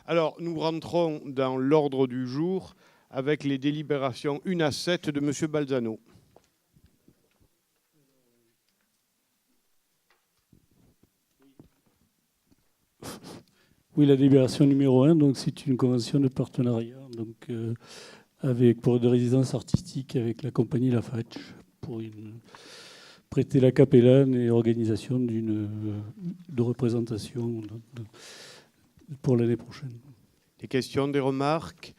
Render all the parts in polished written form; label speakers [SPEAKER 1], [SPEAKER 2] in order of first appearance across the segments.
[SPEAKER 1] Alors, nous rentrons dans l'ordre du jour avec les délibérations 1 à 7 de M. Balzano.
[SPEAKER 2] Oui, la délibération numéro 1, donc c'est une convention de partenariat pour de résidence artistique avec la compagnie Lafatch pour prêter la capellane et organisation de représentation pour l'année prochaine.
[SPEAKER 1] Des questions, des remarques?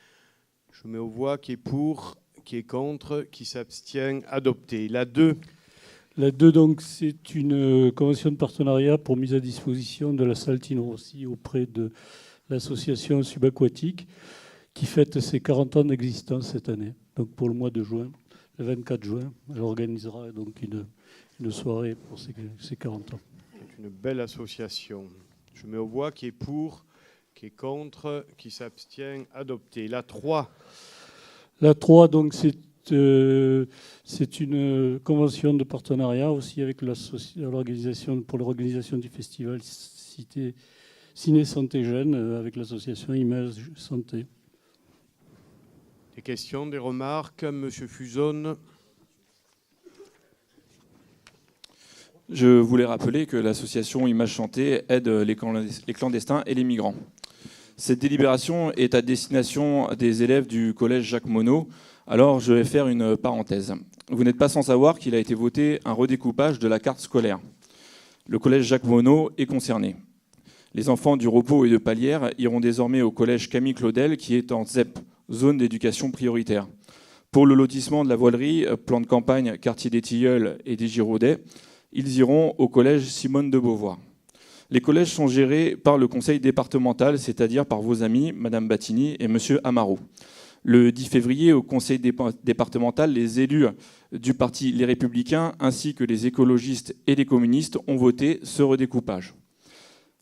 [SPEAKER 1] Je mets aux voix qui est pour, qui est contre, qui s'abstient, adopté. La 2.
[SPEAKER 2] La 2, donc, c'est une convention de partenariat pour mise à disposition de la salle Tino Rossi auprès de l'association subaquatique qui fête ses 40 ans d'existence cette année. Donc pour le mois de juin, le 24 juin, elle organisera donc une soirée pour ses 40 ans.
[SPEAKER 1] C'est une belle association. Je mets aux voix qui est pour, qui est contre, qui s'abstient, adopté. La 3.
[SPEAKER 2] La 3, donc, c'est une convention de partenariat aussi avec l'organisation pour l'organisation du festival Ciné Santé Jeune avec l'association Image Santé.
[SPEAKER 1] Des questions, des remarques? Monsieur Fuzon.
[SPEAKER 3] Je voulais rappeler que l'association Image Santé aide les clandestins et les migrants. Cette délibération est à destination des élèves du collège Jacques Monod. Alors, je vais faire une parenthèse. Vous n'êtes pas sans savoir qu'il a été voté un redécoupage de la carte scolaire. Le collège Jacques Monod est concerné. Les enfants du Repos et de Palière iront désormais au collège Camille Claudel, qui est en ZEP, zone d'éducation prioritaire. Pour le lotissement de la Voilerie, plan de campagne, quartier des Tilleuls et des Giroudets, ils iront au collège Simone de Beauvoir. Les collèges sont gérés par le conseil départemental, c'est-à-dire par vos amis, Madame Battini et Monsieur Amaro. Le 10 février, au conseil départemental, les élus du parti Les Républicains ainsi que les écologistes et les communistes ont voté ce redécoupage.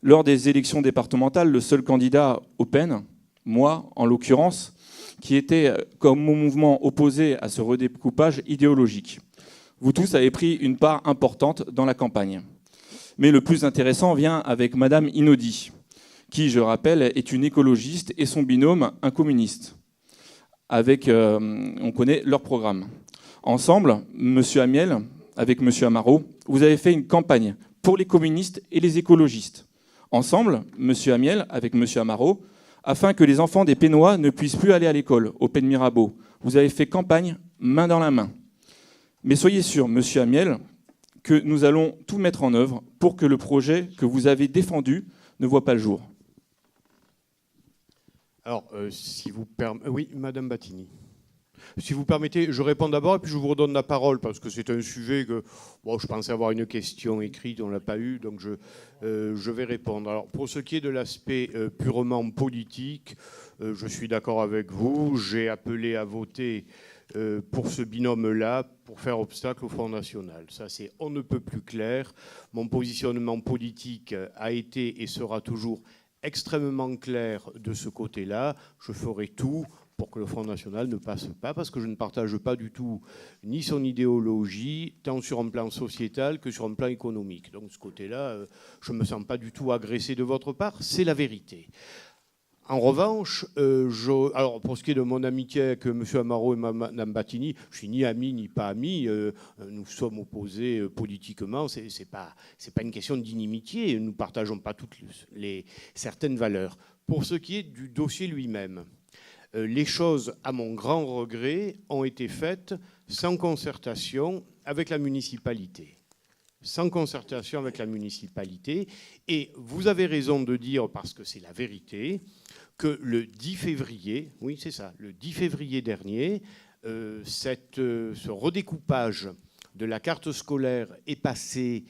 [SPEAKER 3] Lors des élections départementales, le seul candidat Open, moi en l'occurrence, qui était comme mon mouvement opposé à ce redécoupage idéologique. Vous tous avez pris une part importante dans la campagne. Mais le plus intéressant vient avec Madame Inaudy, qui, je rappelle, est une écologiste et son binôme, un communiste. On connaît leur programme. Ensemble, Monsieur Amiel, avec Monsieur Amaro, vous avez fait une campagne pour les communistes et les écologistes. Ensemble, Monsieur Amiel, avec Monsieur Amaro, afin que les enfants des Pénois ne puissent plus aller à l'école, au Pen Mirabeau. Vous avez fait campagne main dans la main. Mais soyez sûr, Monsieur Amiel, que nous allons tout mettre en œuvre pour que le projet que vous avez défendu ne voit pas le jour.
[SPEAKER 1] Alors, si vous permettez... Oui, Madame Battini. Si vous permettez, je réponds d'abord et puis je vous redonne la parole parce que c'est un sujet que je pensais avoir une question écrite, on ne l'a pas eu, donc je vais répondre. Alors, pour ce qui est de l'aspect purement politique, je suis d'accord avec vous. J'ai appelé à voter pour ce binôme-là, pour faire obstacle au Front National. Ça, c'est on ne peut plus clair. Mon positionnement politique a été et sera toujours extrêmement clair de ce côté-là. Je ferai tout pour que le Front National ne passe pas, parce que je ne partage pas du tout ni son idéologie, tant sur un plan sociétal que sur un plan économique. Donc, de ce côté-là, je ne me sens pas du tout agressé de votre part. C'est la vérité. En revanche, alors pour ce qui est de mon amitié avec M. Amaro et Mme Battini, je ne suis ni ami ni pas ami. Nous sommes opposés politiquement. Ce n'est pas une question d'inimitié. Nous ne partageons pas toutes certaines valeurs. Pour ce qui est du dossier lui-même, les choses, à mon grand regret, ont été faites sans concertation avec la municipalité. Sans concertation avec la municipalité. Et vous avez raison de dire, parce que c'est la vérité, que le 10 février, oui c'est ça, le 10 février dernier, ce redécoupage de la carte scolaire est passé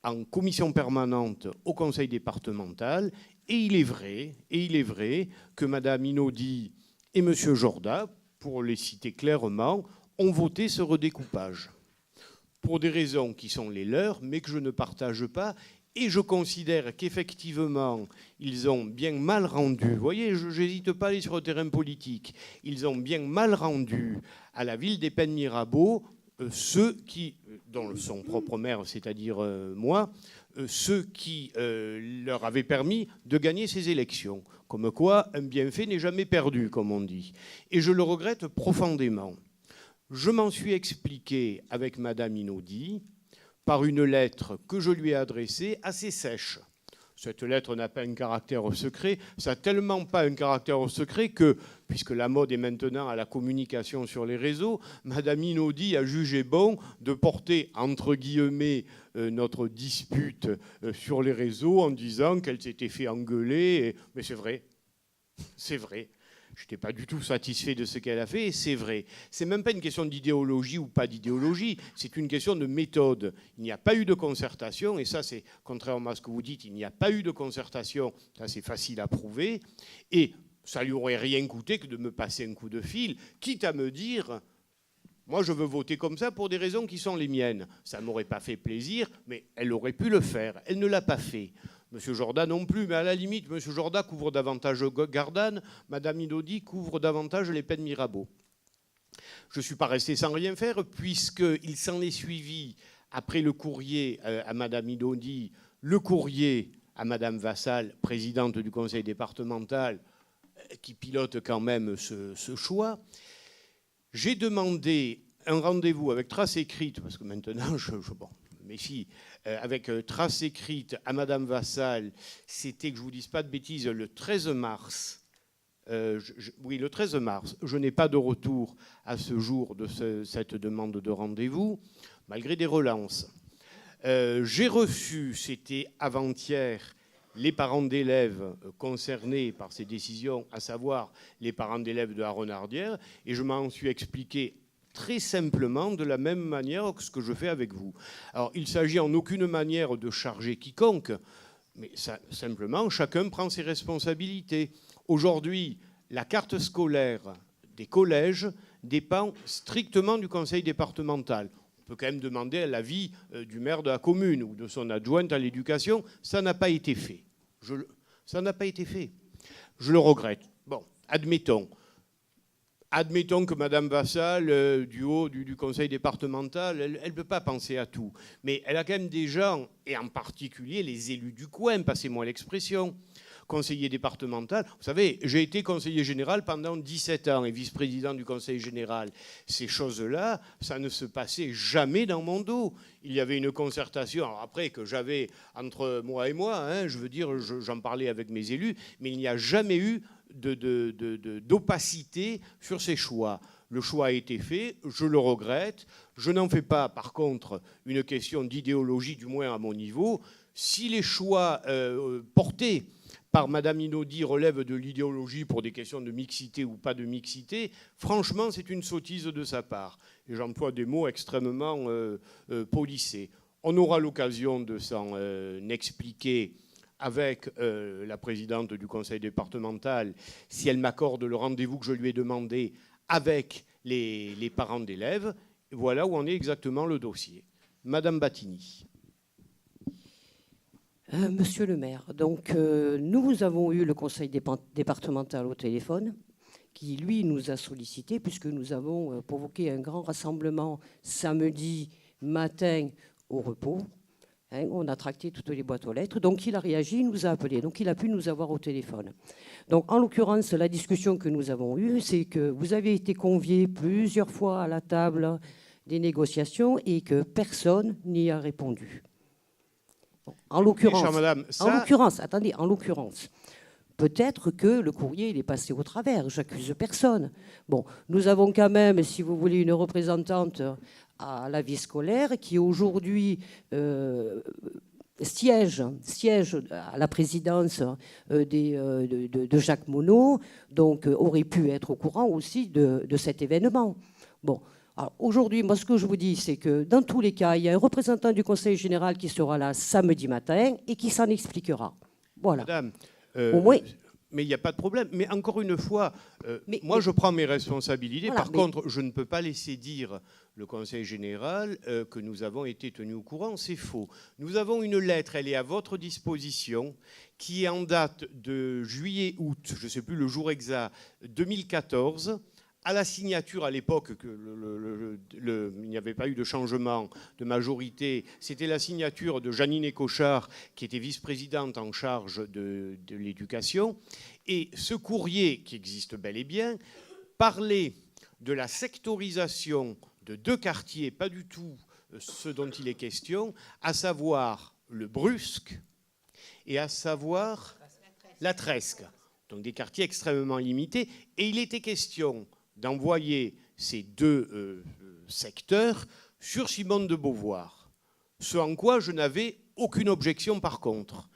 [SPEAKER 1] en commission permanente au conseil départemental. Et il est vrai que Mme Inaudy et M. Jorda, pour les citer clairement, ont voté ce redécoupage. Pour des raisons qui sont les leurs, mais que je ne partage pas. Et je considère qu'effectivement, ils ont bien mal rendu, vous voyez, je n'hésite pas à aller sur le terrain politique, ils ont bien mal rendu à la ville des Pen Mirabeau ceux qui, dont son propre maire, c'est-à-dire moi, ceux qui leur avaient permis de gagner ces élections. Comme quoi, un bienfait n'est jamais perdu, comme on dit. Et je le regrette profondément. Je m'en suis expliqué avec Madame Inaudi par une lettre que je lui ai adressée assez sèche. Cette lettre n'a pas un caractère secret. Ça n'a tellement pas un caractère secret que, puisque la mode est maintenant à la communication sur les réseaux, Madame Inaudi a jugé bon de porter, entre guillemets, notre dispute sur les réseaux en disant qu'elle s'était fait engueuler. Mais c'est vrai. C'est vrai. Je n'étais pas du tout satisfait de ce qu'elle a fait, et c'est vrai. C'est même pas une question d'idéologie ou pas d'idéologie, c'est une question de méthode. Il n'y a pas eu de concertation, et ça, c'est contrairement à ce que vous dites, il n'y a pas eu de concertation, ça c'est facile à prouver, et ça lui aurait rien coûté que de me passer un coup de fil, quitte à me dire, moi je veux voter comme ça pour des raisons qui sont les miennes. Ça ne m'aurait pas fait plaisir, mais elle aurait pu le faire, elle ne l'a pas fait. Monsieur Jordan non plus, mais à la limite, Monsieur Jordan couvre davantage Gardanne, Madame Inaudi couvre davantage les peines Mirabeau. Je ne suis pas resté sans rien faire, puisqu'il s'en est suivi, après le courrier à Madame Inaudi, le courrier à Madame Vassal, présidente du conseil départemental, qui pilote quand même ce choix. J'ai demandé un rendez-vous avec trace écrite, parce que maintenant, bon, méfie, avec trace écrite à Madame Vassal, c'était, que je ne vous dise pas de bêtises, le 13 mars. Oui, le 13 mars. Je n'ai pas de retour à ce jour de cette demande de rendez-vous, malgré des relances. J'ai reçu, c'était avant-hier, les parents d'élèves concernés par ces décisions, à savoir les parents d'élèves de la Renardière, et je m'en suis expliqué très simplement, de la même manière que ce que je fais avec vous. Alors, il s'agit en aucune manière de charger quiconque, mais ça, simplement, chacun prend ses responsabilités. Aujourd'hui, la carte scolaire des collèges dépend strictement du conseil départemental. On peut quand même demander l'avis du maire de la commune ou de son adjointe à l'éducation. Ça n'a pas été fait. Ça n'a pas été fait. Je le regrette. Bon, admettons. Admettons que Mme Vassal, du haut du conseil départemental, elle ne peut pas penser à tout. Mais elle a quand même des gens, et en particulier les élus du coin, passez-moi l'expression, conseiller départemental. Vous savez, j'ai été conseiller général pendant 17 ans et vice-président du conseil général. Ces choses-là, ça ne se passait jamais dans mon dos. Il y avait une concertation, alors après, que j'avais entre moi et moi, hein, je veux dire, j'en parlais avec mes élus, mais il n'y a jamais eu d'opacité sur ces choix. Le choix a été fait, je le regrette. Je n'en fais pas, par contre, une question d'idéologie, du moins à mon niveau. Si les choix portés par Mme Inaudi relèvent de l'idéologie pour des questions de mixité ou pas de mixité, franchement, c'est une sottise de sa part. Et j'emploie des mots extrêmement polissés. On aura l'occasion de s'en expliquer avec la présidente du conseil départemental, si elle m'accorde le rendez-vous que je lui ai demandé avec les parents d'élèves. Voilà où en est exactement le dossier. Madame Battini.
[SPEAKER 4] Monsieur le maire, donc nous avons eu le conseil départemental au téléphone qui, lui, nous a sollicité puisque nous avons provoqué un grand rassemblement samedi matin au repos. Hein, on a tracté toutes les boîtes aux lettres. Donc, il a réagi, il nous a appelés. Donc, il a pu nous avoir au téléphone. Donc, en l'occurrence, la discussion que nous avons eue, c'est que vous avez été conviés plusieurs fois à la table des négociations et que personne n'y a répondu. Bon, en l'occurrence, attendez, en l'occurrence, peut-être que le courrier il est passé au travers. J'accuse personne. Bon, nous avons quand même, si vous voulez, une représentante à la vie scolaire qui aujourd'hui siège à la présidence de Jacques Monod, donc aurait pu être au courant aussi de cet événement. Bon, alors aujourd'hui, moi ce que je vous dis, c'est que dans tous les cas, il y a un représentant du Conseil général qui sera là samedi matin et qui s'en expliquera. Voilà.
[SPEAKER 1] Madame,
[SPEAKER 4] au moins,
[SPEAKER 1] mais il n'y a pas de problème. Mais encore une fois, moi je prends mes responsabilités.
[SPEAKER 4] Voilà,
[SPEAKER 1] Par contre, je ne peux pas laisser dire le Conseil général que nous avons été tenus au courant. C'est faux. Nous avons une lettre, elle est à votre disposition, qui est en date de juillet-août, je ne sais plus le jour exact, 2014, à la signature à l'époque, il n'y avait pas eu de changement de majorité, c'était la signature de Jeannine Écochard, qui était vice-présidente en charge de l'éducation. Et ce courrier, qui existe bel et bien, parlait de la sectorisation de 2 quartiers, pas du tout ce dont il est question, à savoir le Brusque et à savoir la Tresque. Donc des quartiers extrêmement limités. Et il était question d'envoyer ces 2 secteurs sur Simone de Beauvoir. Ce en quoi je n'avais aucune objection par contre.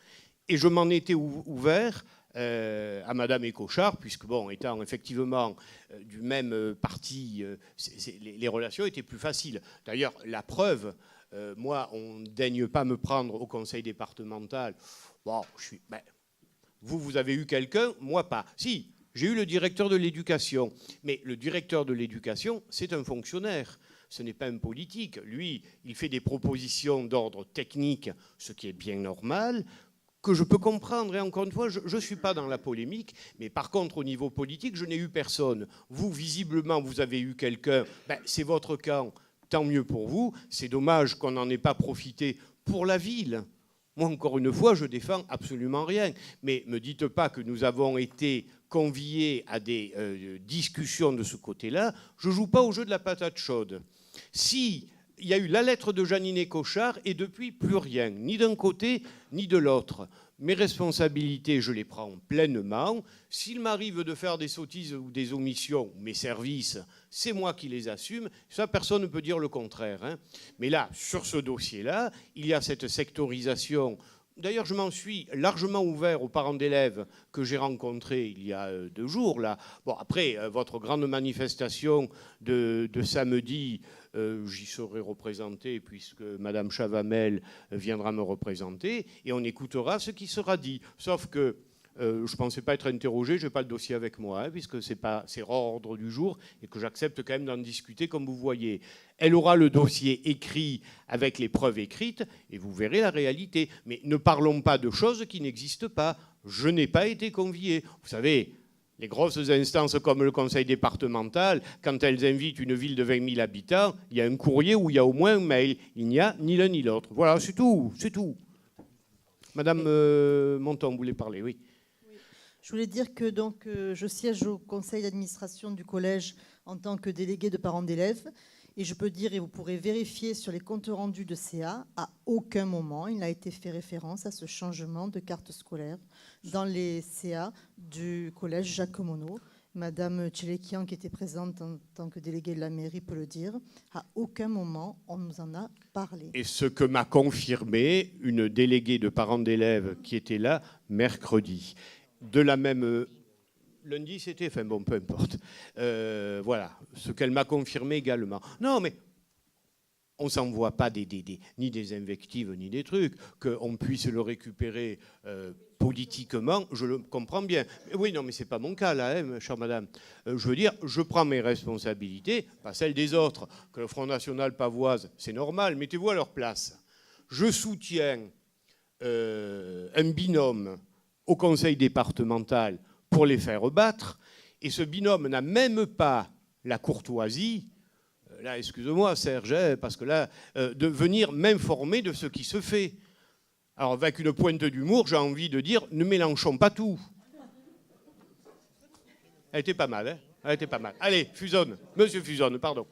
[SPEAKER 1] Et je m'en étais ouvert à Madame Écochard, puisque, bon, étant effectivement du même parti, les relations étaient plus faciles. D'ailleurs, la preuve, moi, on ne daigne pas me prendre au conseil départemental. Bon, vous avez eu quelqu'un, moi pas. Si, j'ai eu le directeur de l'éducation. Mais le directeur de l'éducation, c'est un fonctionnaire. Ce n'est pas un politique. Lui, il fait des propositions d'ordre technique, ce qui est bien normal, que je peux comprendre. Et encore une fois, je ne suis pas dans la polémique. Mais par contre, au niveau politique, je n'ai eu personne. Vous, visiblement, vous avez eu quelqu'un. C'est votre camp. Tant mieux pour vous. C'est dommage qu'on n'en ait pas profité pour la ville. Moi, encore une fois, je défends absolument rien. Mais ne me dites pas que nous avons été conviés à des discussions de ce côté-là. Je ne joue pas au jeu de la patate chaude. Si il y a eu la lettre de Jeannine Écochard et depuis plus rien, ni d'un côté ni de l'autre. Mes responsabilités, je les prends pleinement. S'il m'arrive de faire des sottises ou des omissions, mes services, c'est moi qui les assume. Ça, personne ne peut dire le contraire, hein. Mais là, sur ce dossier-là, il y a cette sectorisation. D'ailleurs, je m'en suis largement ouvert aux parents d'élèves que j'ai rencontrés il y a 2 jours. Là. Bon, après, votre grande manifestation de samedi, j'y serai représenté puisque Madame Chavamel viendra me représenter et on écoutera ce qui sera dit. Sauf que je ne pensais pas être interrogé, je n'ai pas le dossier avec moi, hein, puisque c'est hors ordre du jour et que j'accepte quand même d'en discuter comme vous voyez. Elle aura le dossier écrit avec les preuves écrites et vous verrez la réalité. Mais ne parlons pas de choses qui n'existent pas. Je n'ai pas été convié. Vous savez, les grosses instances comme le conseil départemental, quand elles invitent une ville de 20 000 habitants, il y a un courrier où il y a au moins un mail. Il n'y a ni l'un ni l'autre. Voilà, c'est tout, c'est tout. Madame Monton, vous voulez parler, oui.
[SPEAKER 5] Je voulais dire que donc, je siège au conseil d'administration du collège en tant que délégué de parents d'élèves. Et je peux dire, et vous pourrez vérifier sur les comptes rendus de CA, à aucun moment il n'a été fait référence à ce changement de carte scolaire dans les CA du collège Jacques Monod. Madame Tchélékian, qui était présente en tant que déléguée de la mairie, peut le dire. À aucun moment, on nous en a parlé.
[SPEAKER 1] Et ce que m'a confirmé une déléguée de parents d'élèves qui était là mercredi. De la même... Lundi, c'était... Enfin bon, peu importe. Voilà, ce qu'elle m'a confirmé également. Non, mais on ne s'envoie pas ni des invectives, ni des trucs. Qu'on puisse le récupérer politiquement, je le comprends bien. Oui, non, mais ce n'est pas mon cas, là, hein, chère madame. Je veux dire, je prends mes responsabilités, pas celles des autres. Que le Front National pavoise, c'est normal, mettez-vous à leur place. Je soutiens un binôme au conseil départemental pour les faire battre, et ce binôme n'a même pas la courtoisie, là, excuse-moi Serge, parce que là, de venir m'informer de ce qui se fait. Alors avec une pointe d'humour, j'ai envie de dire, ne mélangeons pas tout. Elle était pas mal, hein. Elle était pas mal. Allez, Fusonne, monsieur Fusonne, pardon.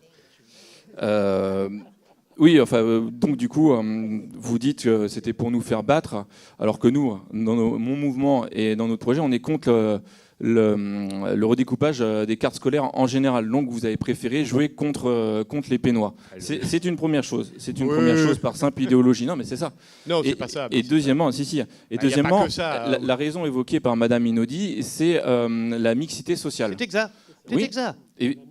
[SPEAKER 3] Oui, enfin, donc du coup, vous dites que c'était pour nous faire battre, alors que nous, dans mon mouvement et dans notre projet, on est contre le redécoupage des cartes scolaires en général. Donc vous avez préféré jouer contre les Pénois. C'est une première chose. C'est une première chose par simple idéologie. Non, mais c'est ça.
[SPEAKER 1] Non, c'est pas ça.
[SPEAKER 3] Et deuxièmement, si. Et deuxièmement,
[SPEAKER 1] ça,
[SPEAKER 3] la raison évoquée par Madame Inodi, c'est la mixité sociale.
[SPEAKER 1] C'est exact.
[SPEAKER 3] Oui.
[SPEAKER 1] Exact.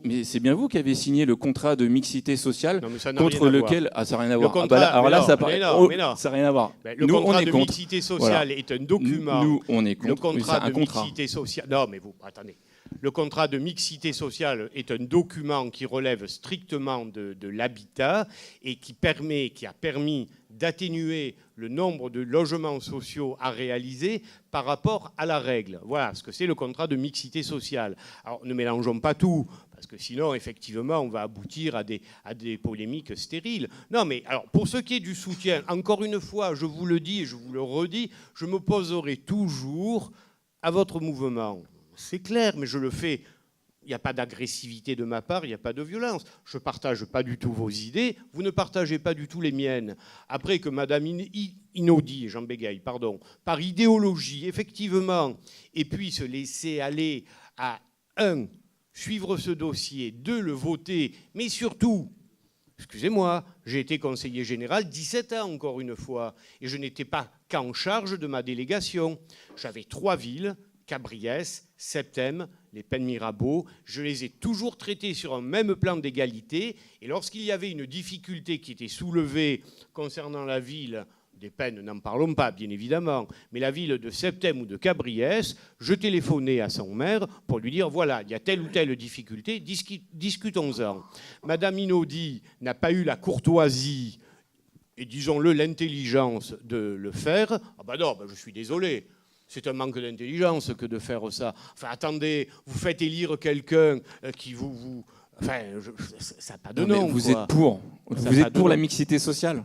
[SPEAKER 3] Mais c'est bien vous qui avez signé le contrat de mixité sociale
[SPEAKER 1] non,
[SPEAKER 3] contre lequel... Ah, ça n'a rien à voir.
[SPEAKER 1] Contrat,
[SPEAKER 3] alors là, ça paraît... Ça n'a rien à voir.
[SPEAKER 1] Le contrat de mixité sociale est un document.
[SPEAKER 3] Nous, on est contre.
[SPEAKER 1] Le contrat de mixité sociale... Non, mais vous, attendez. Le contrat de mixité sociale est un document qui relève strictement de l'habitat et qui a permis d'atténuer le nombre de logements sociaux à réaliser par rapport à la règle. Voilà ce que c'est le contrat de mixité sociale. Alors ne mélangeons pas tout, parce que sinon, effectivement, on va aboutir à des polémiques stériles. Non, mais alors, pour ce qui est du soutien, encore une fois, je vous le dis et je vous le redis, je m'opposerai toujours à votre mouvement. C'est clair, mais je le fais. Il n'y a pas d'agressivité de ma part, il n'y a pas de violence. Je ne partage pas du tout vos idées, vous ne partagez pas du tout les miennes. Après que Mme Inaudi, Jean Bégaye, pardon, par idéologie, effectivement, et puis se laisser aller à 1, suivre ce dossier, 2, le voter, mais surtout, excusez-moi, j'ai été conseiller général 17 ans, encore une fois, et je n'étais pas qu'en charge de ma délégation. J'avais 3 villes, Cabriès, Septem, les Pennes Mirabeau, je les ai toujours traités sur un même plan d'égalité. Et lorsqu'il y avait une difficulté qui était soulevée concernant la ville des Pennes, n'en parlons pas, bien évidemment, mais la ville de Septem ou de Cabriès, je téléphonais à son maire pour lui dire, voilà, il y a telle ou telle difficulté, discutons-en. Madame Inaudi n'a pas eu la courtoisie et, disons-le, l'intelligence de le faire. Ah ben non, je suis désolé. C'est un manque d'intelligence que de faire ça. Enfin, attendez, vous faites élire quelqu'un qui vous... Enfin, ça n'a pas de nom.
[SPEAKER 3] Vous êtes pour. Vous êtes pour la mixité sociale.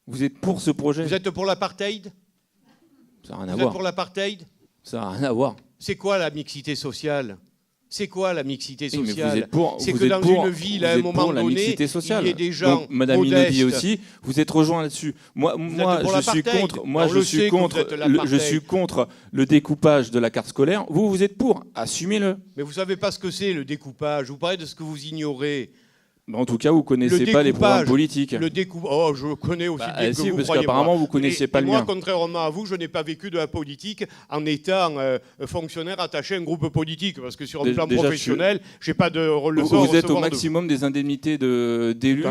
[SPEAKER 3] Vous êtes pour ce projet.
[SPEAKER 1] Vous êtes pour l'apartheid.
[SPEAKER 3] Ça n'a rien à voir.
[SPEAKER 1] Vous êtes pour l'apartheid.
[SPEAKER 3] Ça n'a rien à voir.
[SPEAKER 1] C'est quoi la mixité sociale? C'est quoi la mixité sociale?
[SPEAKER 3] C'est
[SPEAKER 1] que dans une ville, à un moment donné, il y ait des gens
[SPEAKER 3] donc, Madame
[SPEAKER 1] modestes.
[SPEAKER 3] Inaudi aussi, vous êtes rejoint là-dessus. Moi, je suis contre le découpage de la carte scolaire. Vous êtes pour. Assumez-le.
[SPEAKER 1] Mais vous savez pas ce que c'est le découpage. Vous parlez de ce que vous ignorez.
[SPEAKER 3] En tout cas, vous ne connaissez pas les programmes politiques.
[SPEAKER 1] Le découpage. Oh, je connais aussi bien que vous,
[SPEAKER 3] parce
[SPEAKER 1] croyez-moi.
[SPEAKER 3] qu'apparemment, vous ne connaissiez pas le
[SPEAKER 1] moi,
[SPEAKER 3] mien.
[SPEAKER 1] Contrairement à vous, je n'ai pas vécu de la politique en étant fonctionnaire attaché à un groupe politique. Parce que sur un plan professionnel, je n'ai pas de leçon à recevoir.
[SPEAKER 3] Vous êtes au maximum des indemnités d'élus.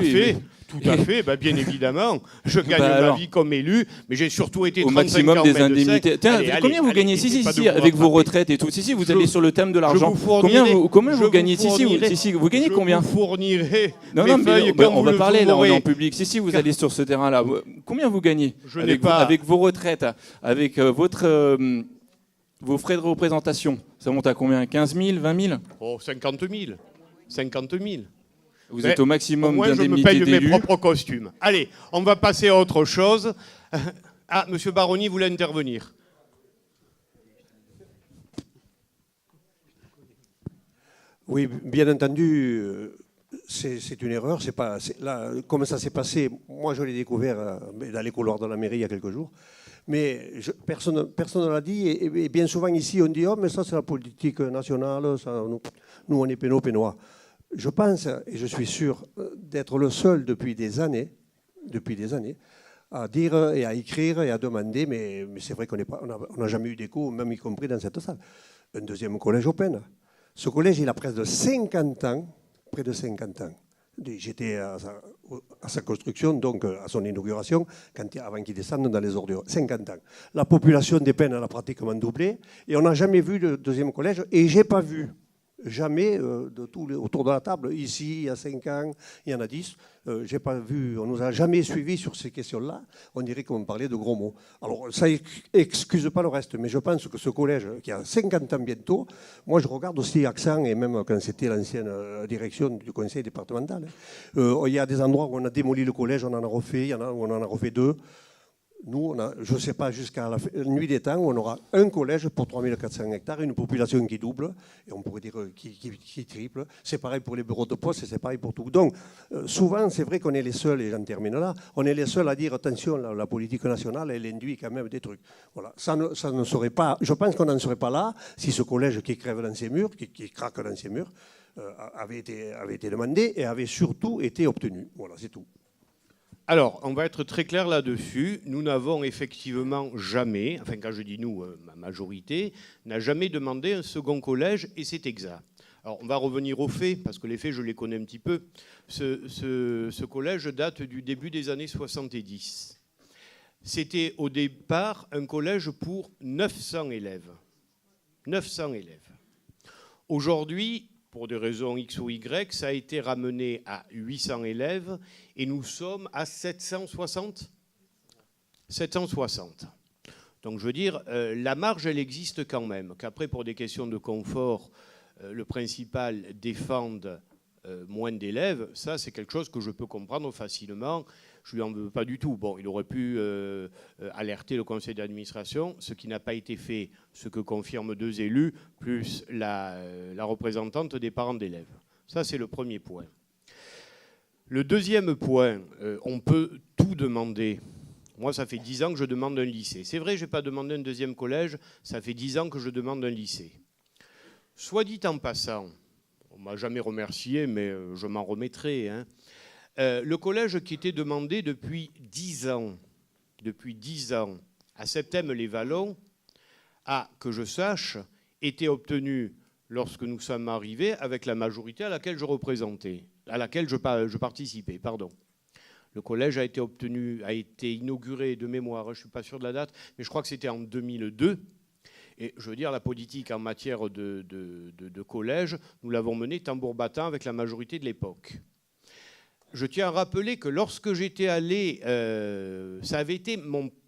[SPEAKER 1] Tout à fait, bien évidemment. Je gagne ma vie comme élu, mais j'ai surtout été
[SPEAKER 3] au maximum des indemnités. Tiens, combien vous gagnez si, avec vos retraites et tout. Si, vous allez sur le thème de l'argent. Combien vous gagnez si, vous gagnez combien?
[SPEAKER 1] Je vous fournirai
[SPEAKER 3] non, mais on va parler là, on est en public. Si, vous allez sur ce terrain-là. Combien vous gagnez avec vos retraites, avec vos frais de représentation? Ça monte à combien? 15 000, 20 000?
[SPEAKER 1] Oh, 50 000. 50 000.
[SPEAKER 3] Vous êtes au maximum d'indemnité
[SPEAKER 1] d'élus. Je me paye
[SPEAKER 3] d'élus.
[SPEAKER 1] mes propres costumes. Allez, on va passer à autre chose. Ah, Monsieur Baroni voulait intervenir.
[SPEAKER 6] Oui, bien entendu, c'est une erreur. Là, comme ça s'est passé, moi je l'ai découvert dans les couloirs de la mairie il y a quelques jours. Mais personne ne l'a dit. Et bien souvent ici, on dit « Oh, mais ça c'est la politique nationale, ça, nous on est pénois. » Je pense, et je suis sûr, d'être le seul depuis des années, à dire et à écrire et à demander, mais c'est vrai qu'on n'a jamais eu d'écho, même y compris dans cette salle. Un deuxième collège open. Ce collège, il a près de 50 ans, près de 50 ans. J'étais à sa construction, donc à son inauguration, avant qu'il descende dans les ordures. 50 ans. La population des Pennes, elle a pratiquement doublé, et on n'a jamais vu de deuxième collège, et je n'ai pas vu jamais autour de la table, ici, il y a 5 ans, il y en a 10, j'ai pas vu, on ne nous a jamais suivis sur ces questions-là. On dirait qu'on parlait de gros mots. Alors, ça excuse pas le reste, mais je pense que ce collège, qui a 50 ans bientôt, moi je regarde aussi Accent, et même quand c'était l'ancienne direction du conseil départemental, il y a des endroits où on a démoli le collège, on en a refait, il y en a où on en a refait 2. Nous, je ne sais pas, jusqu'à la nuit des temps, on aura un collège pour 3400 hectares, une population qui double, et on pourrait dire qui triple. C'est pareil pour les bureaux de poste, et c'est pareil pour tout. Donc, souvent, c'est vrai qu'on est les seuls, et j'en termine là, on est les seuls à dire, attention, la politique nationale, elle induit quand même des trucs. Voilà. Ça ne serait pas, je pense qu'on n'en serait pas là si ce collège qui crève dans ses murs, qui craque dans ses murs, avait été demandé et avait surtout été obtenu. Voilà, c'est tout.
[SPEAKER 1] Alors, on va être très clair là-dessus. Nous n'avons effectivement jamais, enfin quand je dis nous, ma majorité, n'a jamais demandé un second collège, et c'est exact. Alors, on va revenir aux faits, parce que les faits, je les connais un petit peu. Ce collège date du début des années 70. C'était au départ un collège pour 900 élèves. 900 élèves. Aujourd'hui, pour des raisons X ou Y, ça a été ramené à 800 élèves et nous sommes à 760. 760. Donc je veux dire, la marge, elle existe quand même. Qu'après, pour des questions de confort, le principal défende moins d'élèves, ça c'est quelque chose que je peux comprendre facilement. Je lui en veux pas du tout. Bon, il aurait pu alerter le conseil d'administration, ce qui n'a pas été fait, ce que confirment 2 élus, plus la représentante des parents d'élèves. Ça c'est le premier point. Le deuxième point, on peut tout demander. Moi, ça fait 10 ans que je demande un lycée. C'est vrai, je n'ai pas demandé un deuxième collège, ça fait 10 ans que je demande un lycée. Soit dit en passant, on ne m'a jamais remercié, mais je m'en remettrai. Hein. Le collège qui était demandé depuis 10 ans, à Septème-les-Vallons, a, que je sache, été obtenu lorsque nous sommes arrivés avec la majorité à laquelle je participais. Pardon. Le collège a été inauguré de mémoire, je ne suis pas sûr de la date, mais je crois que c'était en 2002. Et je veux dire, la politique en matière de collège, nous l'avons menée tambour battant avec la majorité de l'époque. Je tiens à rappeler que lorsque j'étais allé, ça avait été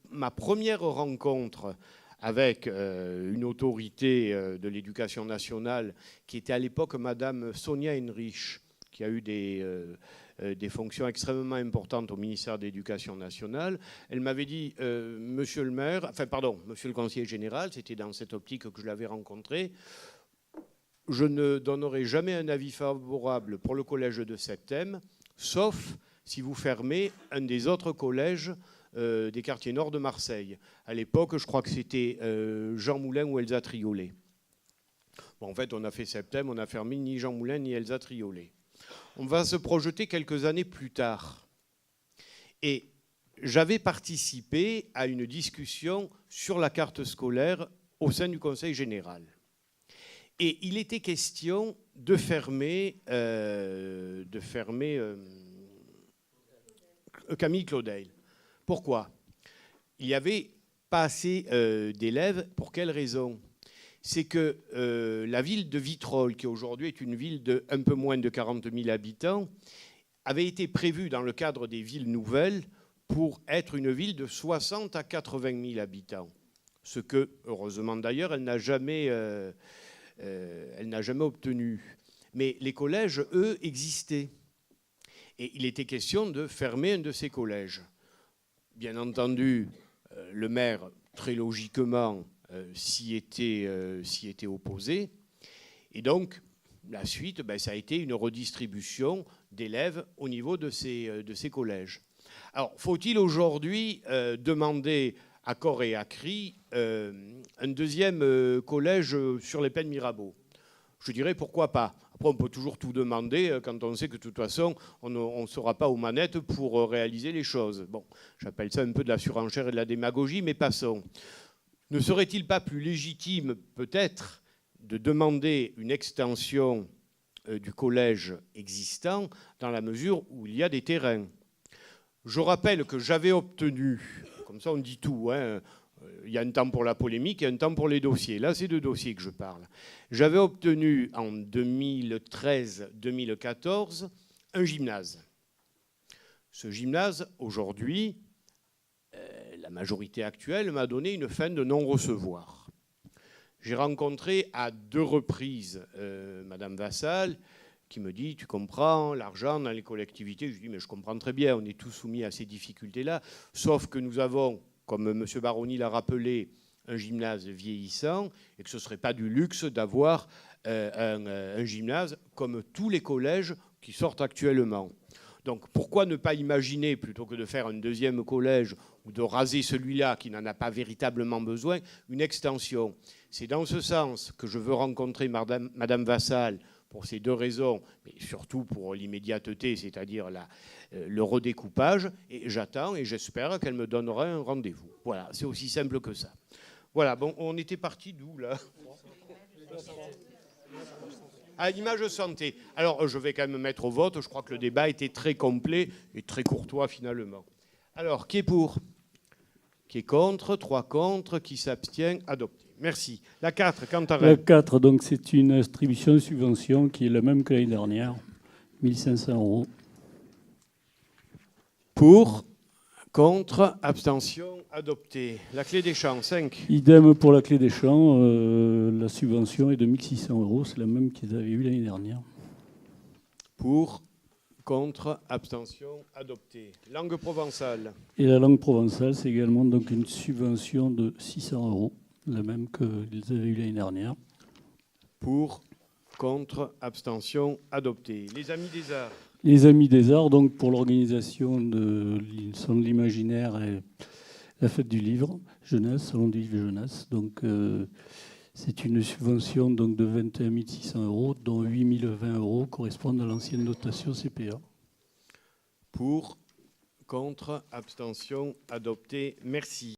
[SPEAKER 1] ma première rencontre avec une autorité de l'éducation nationale qui était à l'époque Madame Sonia Henrich, qui a eu des fonctions extrêmement importantes au ministère de l'Éducation nationale. Elle m'avait dit, monsieur le conseiller général, c'était dans cette optique que je l'avais rencontré, je ne donnerai jamais un avis favorable pour le collège de Septème, sauf si vous fermez un des autres collèges des quartiers nord de Marseille. À l'époque, je crois que c'était Jean Moulin ou Elsa Triolet. Bon, en fait, on a fait Septème, on n'a fermé ni Jean Moulin ni Elsa Triolet. On va se projeter quelques années plus tard. Et j'avais participé à une discussion sur la carte scolaire au sein du Conseil général. Et il était question de fermer Camille Claudel. Pourquoi ? Il n'y avait pas assez d'élèves. Pour quelle raison ? C'est que la ville de Vitrolles, qui aujourd'hui est une ville de un peu moins de 40 000 habitants, avait été prévue dans le cadre des villes nouvelles pour être une ville de 60 à 80 000 habitants. Ce que, heureusement d'ailleurs, elle n'a jamais obtenu. Mais les collèges, eux, existaient. Et il était question de fermer un de ces collèges. Bien entendu, le maire, très logiquement, s'y était opposé. Et donc, la suite, ça a été une redistribution d'élèves au niveau de ces collèges. Alors, faut-il aujourd'hui demander à corps et à cri un deuxième collège sur les Pennes Mirabeau ? Je dirais pourquoi pas. Après, on peut toujours tout demander quand on sait que de toute façon, on ne sera pas aux manettes pour réaliser les choses. Bon, j'appelle ça un peu de la surenchère et de la démagogie, mais passons. Ne serait-il pas plus légitime, peut-être, de demander une extension du collège existant dans la mesure où il y a des terrains ? Je rappelle que j'avais obtenu, comme ça on dit tout, hein, il y a un temps pour la polémique et un temps pour les dossiers. Là, c'est de dossiers que je parle. J'avais obtenu en 2013-2014 un gymnase. Ce gymnase, aujourd'hui, la majorité actuelle m'a donné une fin de non-recevoir. J'ai rencontré à 2 reprises Madame Vassal, qui me dit, tu comprends, l'argent dans les collectivités. Je dis, mais je comprends très bien, on est tous soumis à ces difficultés-là, sauf que nous avons, comme M. Baroni l'a rappelé, un gymnase vieillissant, et que ce ne serait pas du luxe d'avoir un gymnase comme tous les collèges qui sortent actuellement. Donc pourquoi ne pas imaginer, plutôt que de faire un deuxième collège ou de raser celui-là qui n'en a pas véritablement besoin, une extension ? C'est dans ce sens que je veux rencontrer Madame Vassal pour ces 2 raisons, mais surtout pour l'immédiateté, c'est-à-dire le redécoupage. Et j'attends et j'espère qu'elle me donnera un rendez-vous. Voilà, c'est aussi simple que ça. Voilà, bon, on était parti d'où, là ? À l'image santé. Alors, je vais quand même mettre au vote. Je crois que le débat était très complet et très courtois, finalement. Alors, qui est pour ? Qui est contre ? 3 contre. Qui s'abstient ? Adopté. merci. La 4, quant à
[SPEAKER 2] La 4, donc c'est une attribution de subvention qui est la même que l'année dernière, 1 500 €.
[SPEAKER 1] Pour, contre, abstention, adopté. La clé des champs, 5.
[SPEAKER 2] Idem pour la clé des champs, la subvention est de 1 600 €, c'est la même qu'ils avaient eue l'année dernière.
[SPEAKER 1] Pour, contre, abstention, adopté. Langue provençale.
[SPEAKER 2] Et la langue provençale, c'est également donc une subvention de 600 €, la même qu'ils avaient eue l'année dernière.
[SPEAKER 1] Pour, contre, abstention, adopté. Les Amis des Arts.
[SPEAKER 2] Les Amis des Arts, donc pour l'organisation de Salon de l'Imaginaire et la Fête du Livre Jeunesse, Salon du Livre Jeunesse. Donc c'est une subvention donc, de 21 600 €, dont 8 020 € correspondent à l'ancienne dotation CPA.
[SPEAKER 1] Pour, contre, abstention, adopté. Merci.